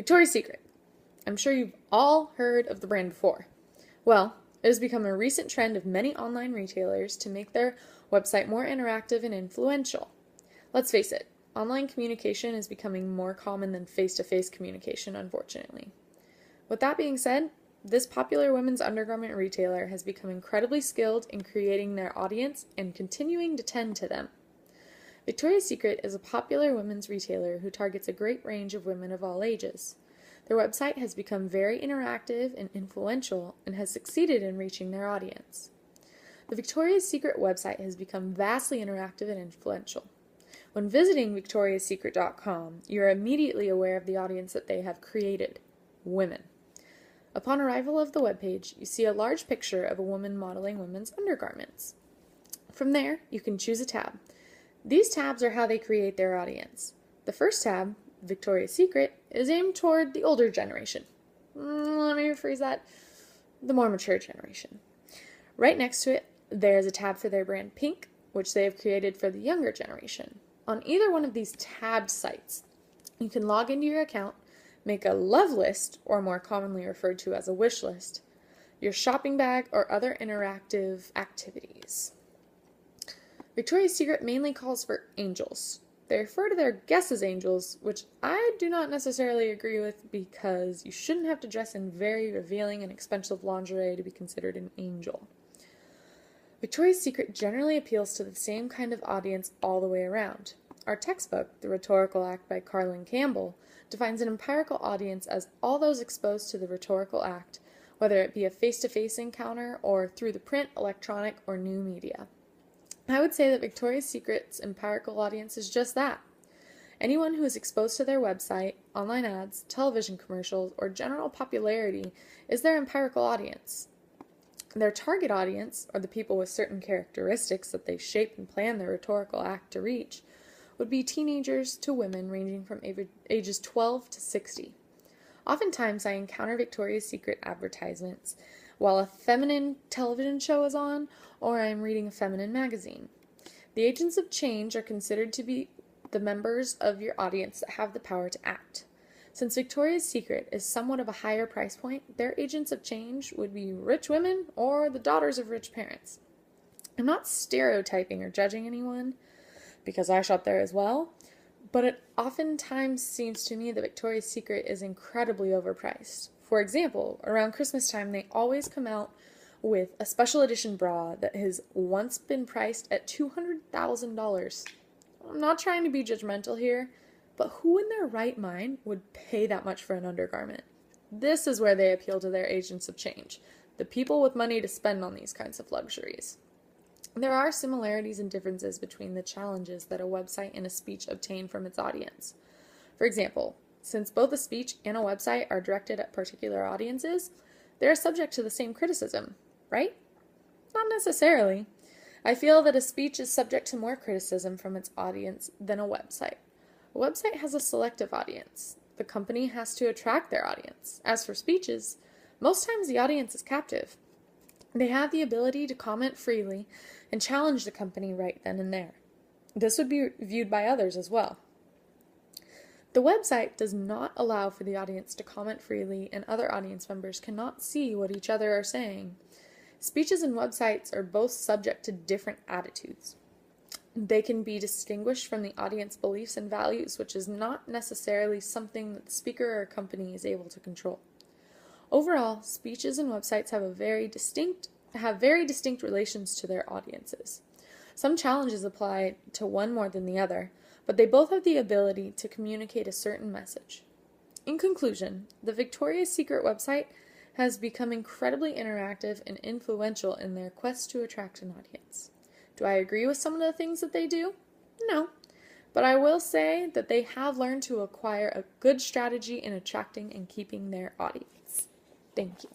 Victoria's Secret. I'm sure you've all heard of the brand before. Well, it has become a recent trend of many online retailers to make their website more interactive and influential. Let's face it, online communication is becoming more common than face-to-face communication, unfortunately. With that being said, this popular women's undergarment retailer has become incredibly skilled in creating their audience and continuing to tend to them. Victoria's Secret is a popular women's retailer who targets a great range of women of all ages. Their website has become very interactive and influential and has succeeded in reaching their audience. The Victoria's Secret website has become vastly interactive and influential. When visiting victoriassecret.com, you are immediately aware of the audience that they have created: women. Upon arrival of the webpage, you see a large picture of a woman modeling women's undergarments. From there, you can choose a tab. These tabs are how they create their audience. The first tab, Victoria's Secret, is aimed toward the older generation. Let me rephrase that. The more mature generation. Right next to it, there is a tab for their brand Pink, which they have created for the younger generation. On either one of these tabbed sites, you can log into your account, make a love list, or more commonly referred to as a wish list, your shopping bag, or other interactive activities. Victoria's Secret mainly calls for angels. They refer to their guests as angels, which I do not necessarily agree with, because you shouldn't have to dress in very revealing and expensive lingerie to be considered an angel. Victoria's Secret generally appeals to the same kind of audience all the way around. Our textbook, The Rhetorical Act by Carlin Campbell, defines an empirical audience as all those exposed to the rhetorical act, whether it be a face-to-face encounter or through the print, electronic, or new media. I would say that Victoria's Secret's empirical audience is just that. Anyone who is exposed to their website, online ads, television commercials, or general popularity is their empirical audience. Their target audience, or the people with certain characteristics that they shape and plan their rhetorical act to reach, would be teenagers to women ranging from ages 12 to 60. Oftentimes I encounter Victoria's Secret advertisements while a feminine television show is on, or I am reading a feminine magazine. The agents of change are considered to be the members of your audience that have the power to act. Since Victoria's Secret is somewhat of a higher price point, their agents of change would be rich women or the daughters of rich parents. I'm not stereotyping or judging anyone, because I shop there as well, but it oftentimes seems to me that Victoria's Secret is incredibly overpriced. For example, around Christmas time, they always come out with a special edition bra that has once been priced at $200,000. I'm not trying to be judgmental here, but who in their right mind would pay that much for an undergarment? This is where they appeal to their agents of change, the people with money to spend on these kinds of luxuries. There are similarities and differences between the challenges that a website and a speech obtain from its audience. For example, since both a speech and a website are directed at particular audiences, they are subject to the same criticism, right? Not necessarily. I feel that a speech is subject to more criticism from its audience than a website. A website has a selective audience. The company has to attract their audience. As for speeches, most times the audience is captive. They have the ability to comment freely and challenge the company right then and there. This would be viewed by others as well. The website does not allow for the audience to comment freely, and other audience members cannot see what each other are saying. Speeches and websites are both subject to different attitudes. They can be distinguished from the audience beliefs and values, which is not necessarily something that the speaker or company is able to control. Overall, speeches and websites have very distinct relations to their audiences. Some challenges apply to one more than the other, but they both have the ability to communicate a certain message. In conclusion, the Victoria's Secret website has become incredibly interactive and influential in their quest to attract an audience. Do I agree with some of the things that they do? No. But I will say that they have learned to acquire a good strategy in attracting and keeping their audience. Thank you.